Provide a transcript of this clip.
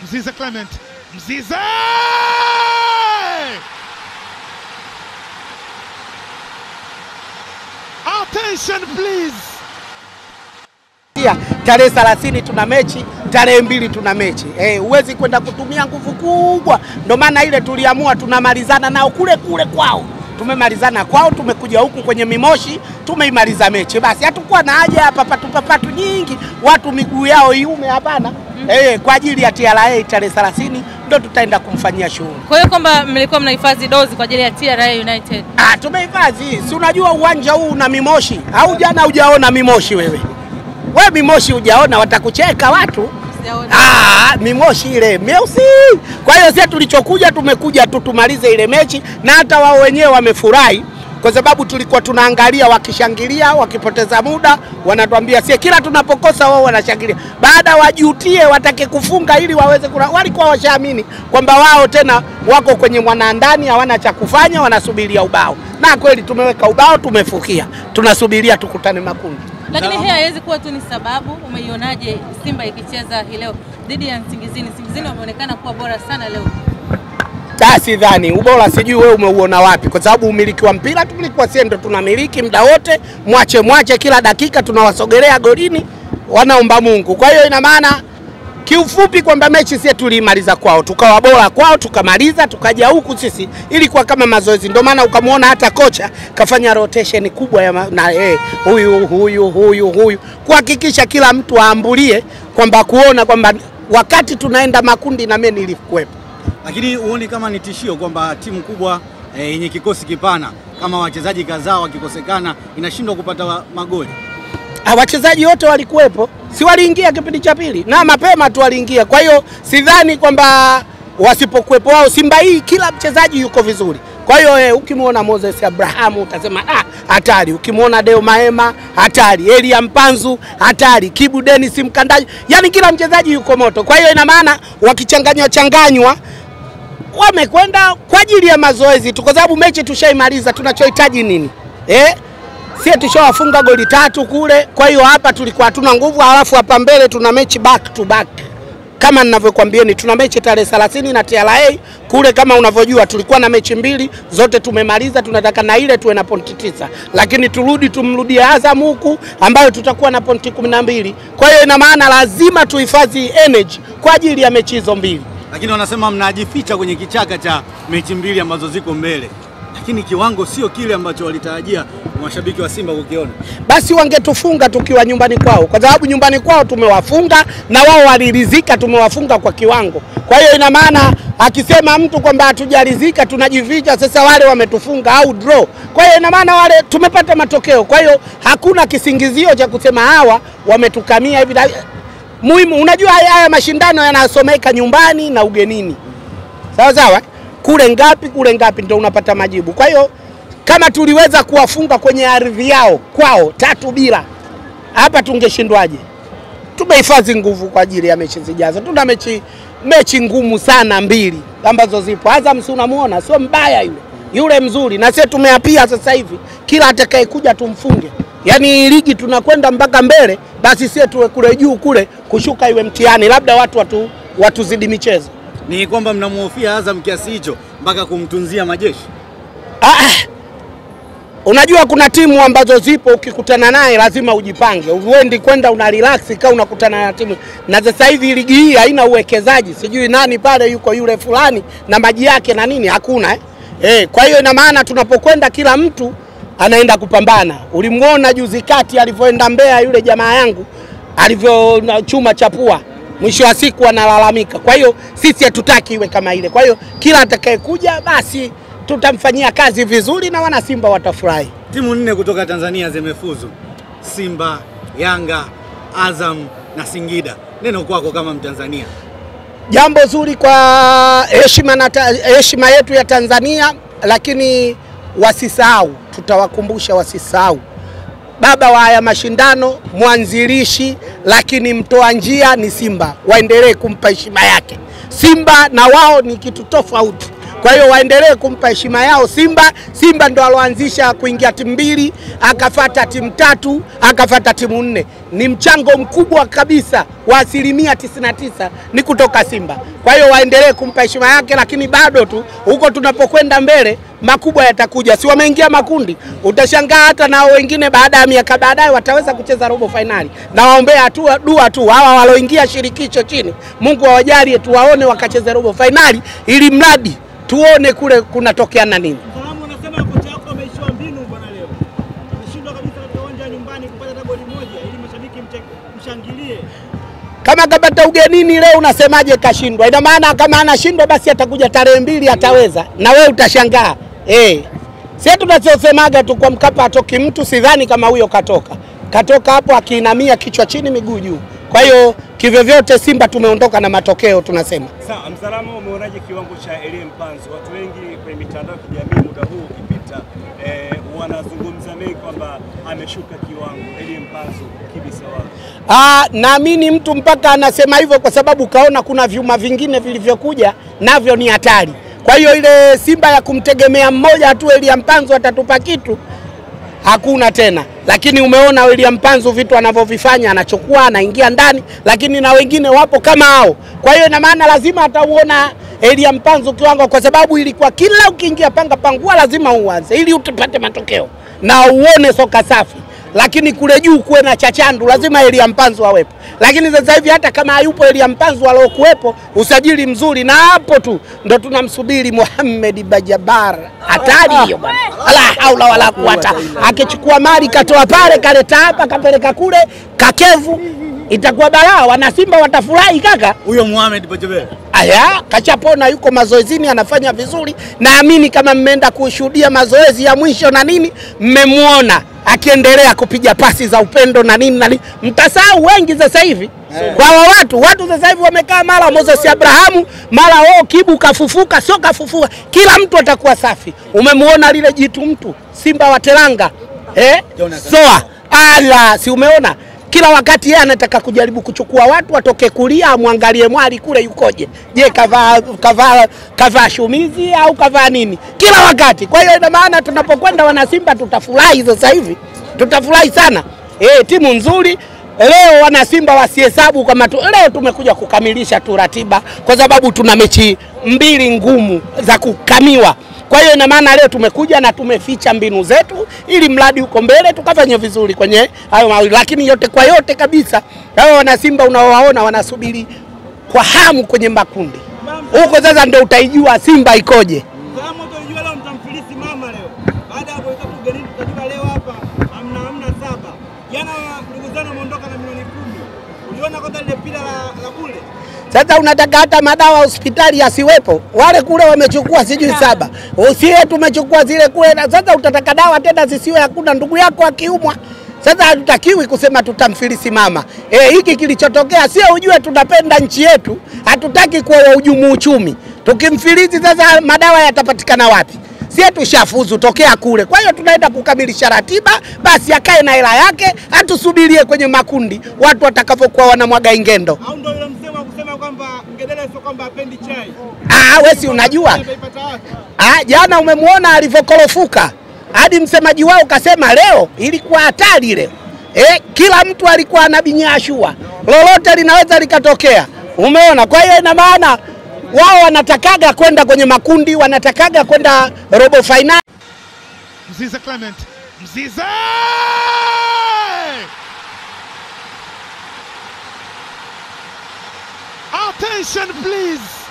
Mzize Clement. Mzize! Attention please. Tarehe 30 tuna mechi, tarehe 2 tuna mechi. Huwezi kwenda kutumia nguvu kubwa. Ndio maana ile tuliamua tunamalizana nao kule kwao. Tumemalizana kwao, tumekuja huku kwenye Mimoshi, tumeimaliza mechi. Basi hatakuwa na haja hapa papatu nyingi, watu miguu yao iume hapana. Kwa ajili ya TRA tarehe 30 ndio tutaenda kumfanyia shughuli. Kwa hiyo kwamba mlikuwa mnahifadhi dozi kwa ajili ya TRA United. Tumehifadhi. Si unajua uwanja huu una Mimoshi? Au jana hujaona Mimoshi wewe? Wewe Mimoshi hujaona, watakucheka watu. Mimoshi ile meusi. Kwa hiyo sisi tulichokuja tumekuja tu tumalize ile mechi, na hata wao wenyewe wamefurahi kwa sababu tulikuwa tunaangalia wakishangilia, wakipoteza muda, wanatuambia sisi kila tunapokosa wao wanashangilia. Baada wajutie watake kufunga ili waweze walikuwa washaamini kwamba wao tena wako kwenye mwanaandani, hawana cha kufanya, wanasubiria ubao. Na kweli tumeweka ubao, tumefukia. Tunasubiria tukutane makundi. Lakini hii haiwezi kuwa tu ni sababu. Umeionaje Simba ikicheza hii leo dhidi ya Nsingizini? Nsingizini wameonekana kuwa bora sana leo. Sidhani ubora, sijui wewe umeuona wapi, kwa sababu umiliki wa mpira tulikuwa sisi ndo tunamiliki muda wote, mwache kila dakika tunawasogelea golini, wanaomba Mungu. Kwa hiyo ina maana kiufupi kwamba mechi sisi tulimaliza kwao, tukawa bora kwao, tukamaliza, tukaja huku sisi ilikuwa kama mazoezi. Ndio maana ukamuona hata kocha kafanya rotation kubwa ya huyu kuhakikisha kila mtu aambulie kwamba kuona kwamba wakati tunaenda makundi na mimi nilikuwepo. Lakini uone kama ni tishio kwamba timu kubwa yenye kikosi kipana kama wachezaji kadhaa wakikosekana inashindwa kupata magoli? Wachezaji wote walikuwepo, si waliingia kipindi cha pili na mapema tu waliingia. Kwa hiyo sidhani kwamba wasipokuwepo wao. Simba hii kila mchezaji yuko vizuri. Kwa hiyo ukimuona Moses Abraham utasema hatari, ukimuona Deo Mahema hatari, Elia Mpanzu hatari, Kibu Dennis Mkandaji, yani kila mchezaji yuko moto. Kwa hiyo ina maana wakichanganywa wamekwenda kwa ajili ya mazoezi tu, kwa sababu mechi tushaimaliza. Tunachohitaji nini? Sisi tushawafunga goli 3 kule. Kwa hiyo hapa tulikuwa hatuna nguvu, halafu hapa mbele tuna mechi back to back. Kama ninavyokuambieni tuna mechi tarehe 30 na TRA kule. Kama unavyojua tulikuwa na mechi 2 zote tumemaliza, tunataka na ile tuwe na pointi 9. Lakini tumrudie Azam huku ambayo tutakuwa na pointi 12. Kwa hiyo ina maana lazima tuhifadhi energy kwa ajili ya mechi hizo 2. Lakini wanasema mnajificha kwenye kichaka cha mechi 2 ambazo ziko mbele. Lakini kiwango sio kile ambacho walitarajia mashabiki wa Simba kukiona. Basi wangetufunga tukiwa nyumbani kwao, kwa sababu nyumbani kwao tumewafunga na wao waliridhika tumewafunga kwa kiwango. Kwa hiyo ina maana akisema mtu kwamba hatujaridhika tunajificha, sasa wale wametufunga au draw. Kwa hiyo ina maana wale tumepata matokeo. Kwa hiyo hakuna kisingizio cha kusema hawa wametukamia hivi. Muhimu unajua haya mashindano yanasomeka nyumbani na ugenini. Sawa? Kule ngapi ndio unapata majibu. Kwa hiyo kama tuliweza kuwafunga kwenye ardhi yao kwao 3-0, hapa tungeshindwaje? Tumehifadhi nguvu kwa ajili ya mechi zijazo. Tuna mechi ngumu sana 2 ambazo zipo. Azam si unamuona sio mbaya yule mzuri, na sisi tumeapia sasa hivi kila atakayekuja tumfunge. Yaani ligi tunakwenda mpaka mbele, basi sisi tuwe kule juu kule, kushuka iwe mtihani, labda watuzidi michezo. Ni kwamba mnamuhofia Azam kiasi hicho mpaka kumtunzia majeshi? Unajua kuna timu ambazo zipo ukikutana naye lazima ujipange. Uwendi kwenda una relax kama unakutana na timu. Na sasa hivi ligi hii haina uwekezaji. Sijui nani pale yuko yule fulani na maji yake na nini hakuna kwa hiyo ina maana tunapokwenda kila mtu anaenda kupambana. Ulimuona juzi kati alivyoenda Mbeya yule jamaa yangu alivyochuma chapua. Mwisho wa siku analalamika. Kwa hiyo sisi hatutaki iwe kama ile. Kwa hiyo kila atakayekuja basi tutamfanyia kazi vizuri na wana Simba watafurahi. Timu 4 kutoka Tanzania zimefuzu. Simba, Yanga, Azam na Singida. Neno kwako kama Mtanzania. Jambo zuri kwa heshima yetu ya Tanzania, lakini wasisahau, tutawakumbusha wasisahau. Baba wa haya mashindano, mwanzilishi, lakini mtoa njia ni Simba. Waendelee kumpa heshima yake. Simba na wao ni kitu tofauti. Kwa hiyo waendelee kumpa heshima yao Simba. Simba ndo aloanzisha kuingia timu 2, akafata timu 3, akafata timu 4. Ni mchango mkubwa kabisa wa 99% ni kutoka Simba. Kwa hiyo waendelee kumpa heshima yake, lakini bado tu huko tunapokwenda mbele makubwa yatakuja. Si wameingia makundi, utashangaa hata nao wengine baada ya miaka baadaye wataweza kucheza robo finali. Na waombea dua tu hawa waloingia shirikisho chini, Mungu awajalie tuwaone wakacheze robo finali, ili mradi tuone kule kunatokea na nini. Salamu unasema kocha wako ameishiwa mbinu bwana leo. Ameshindwa kabisa katika uwanja nyumbani kupata goli moja ili mashabiki mshangilie. Kama kapata ugenini leo unasemaje kashindwa? Ina maana kama anashindwa basi atakuja tarehe 2 ataweza. Na wewe utashangaa. Sisi tunachosemaga tu kwa Mkapa atoki mtu, sidhani kama huyo katoka. Katoka hapo akiinamia kichwa chini miguu juu. Kwa hiyo kivyovyote Simba tumeondoka na matokeo tunasema. Sawa, Msalama, umeonaje kiwango cha Elie Mpanzu? Watu wengi kwenye mitandao ya kijamii muda huu ukipita wanazungumza mengi kwamba ameshuka kiwango Elie Mpanzu kibisa wao. Naamini mtu mpaka anasema hivyo kwa sababu kaona kuna vyuma vingine vilivyokuja navyo ni hatari. Kwa hiyo ile Simba ya kumtegemea mmoja tu Elie Mpanzu atatupa kitu hakuna tena. Lakini umeona Elie Mpanzu vitu anavyovifanya, anachukua, anaingia ndani, lakini na wengine wapo kama hao. Kwa hiyo ina maana lazima atauona Elie Mpanzu kiwango, kwa sababu ilikuwa kila ukiingia panga pangua lazima uanze ili utapate matokeo na uone soka safi. Lakini kule juu kuwe na chachandu, lazima Elie Mpanzu awepo. Lakini sasa hivi hata kama hayupo Elie Mpanzu alokuwepo, usajili mzuri, na hapo tu ndo tunamsubiri Mohamed Bajabar. Hatari hiyo bwana. La haula wala quwata. Akichukua mali katoa pale kaleta hapa kapeleka kule kakevu, itakuwa balaa. Wana Simba watafurahi kaka. Huyo Mohamed Bajaber. Kachapona, yuko mazoezini anafanya vizuri. Naamini kama mmeenda kushuhudia mazoezi ya mwisho na nini, mmemuona akiendelea kupiga pasi za upendo na nini. Mtasahau wengi sasa hivi. Kwa watu sasa hivi wamekaa mara Moses Abrahamu, mara Kibu kafufuka, sio kafufuka. Kila mtu atakuwa safi. Umemuona lile jitu mtu Simba wa Teranga. Si umeona? Kila wakati yeye anataka kujaribu kuchukua watu watoke kulia, amwangalie mwali kule yukoje. Je, kavaa shumizi au kavaa nini? Kila wakati. Kwa hiyo ina maana tunapokwenda wana Simba tutafurahi sasa hivi. Tutafurahi sana. Timu nzuri. Leo wana Simba wasihesabu kama leo tumekuja kukamilisha tu ratiba kwa sababu tuna mechi 2 ngumu za kukamiwa. Kwa hiyo ina maana leo tumekuja na tumeficha mbinu zetu ili mradi uko mbele tukafanye vizuri kwenye hayo mawili. Lakini yote kwa yote kabisa hao wana Simba unaowaona wanasubiri kwa hamu kwenye makundi. Huko sasa ndio utaijua Simba ikoje. Kama utajua leo mtamfilisi mama leo. Baada ya kuweka ugenini tukajua leo hapa hamna 7. Jana ndugu zangu wameondoka na milioni 10. Uliona kwanza ile pila la bure. Sasa unataka hata madawa hospitali yasiwepo? Wale kule wamechukua sijui 7. Usiye tumechukua zile kule, na sasa utataka dawa tena zisiwe hakuna ndugu yako akiumwa. Sasa hatutakiwi kusema tutamfilisi mama. Hiki kilichotokea sio ujue tunapenda nchi yetu, hatutaki kuwa wahujumu uchumi. Tukimfilisi sasa madawa yatapatikana wapi? Sisi tushafuzu tokea kule. Kwa hiyo tunaenda kukamilisha ratiba, basi akae na hela yake, atusubirie kwenye makundi watu watakapokuwa wanamwaga ingendo. Au ndio yule msemo kusema kwamba ngedele sio kwamba apendi chai. Wewe si unajua? Jana umemuona alivyokorofuka. Hadi msemaji wao kasema leo ilikuwa hatari leo. Kila mtu alikuwa anabinyashua. Lolote linaweza likatokea. Umeona? Kwa hiyo ina maana wao wanatakaga kwenda kwenye makundi, wanatakaga kwenda robo final. Mzize Clement. Mzize! Attention please.